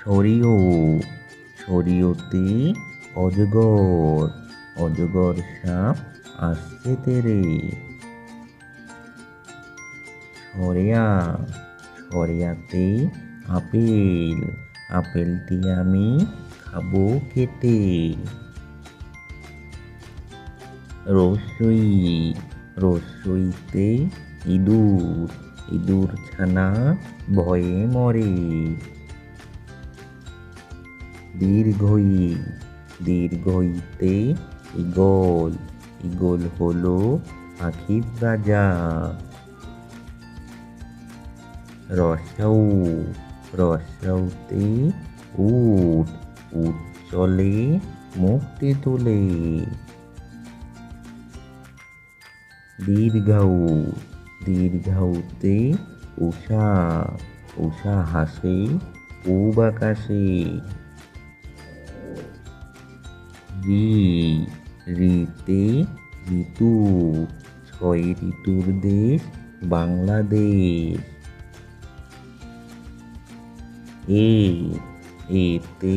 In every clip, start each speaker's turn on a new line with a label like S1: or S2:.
S1: সরিও সরিওতে অজগর অজগর সাপ আসছে তেরে। সরেয়া সরেয়াতে আপেল আপেলটি আমি খাবো কেটে। রসই রসইতে ইঁদুর ইঁদুর ছানা ভয়ে মরে। দীর্ঘই দীর্ঘইতে ঈগল ঈগল হলো পাখির রাজা। রসাউ রসাউতে উট উট চলে মুখটি তুলে। দীর্ঘাউ দীর্ঘাউতে উষা উষা হাসে পূব আকাশে। রি রিতে ঋতু ছয় ঋতুর দেশ বাংলাদেশ। এতে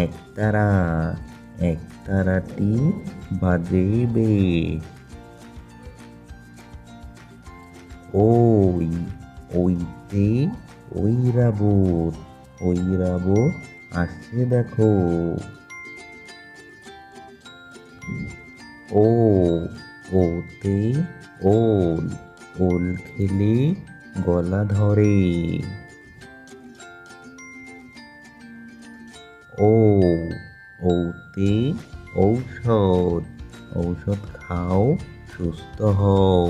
S1: একতারা একতারাটি বাজে বেশ। ওইতে ঐরাবত ঐরাবত আসছে দেখো। ওতে ওল ওল খেলে গলা ধরে। ওতে ঔষধ ঔষধ খাও সুস্থ হও।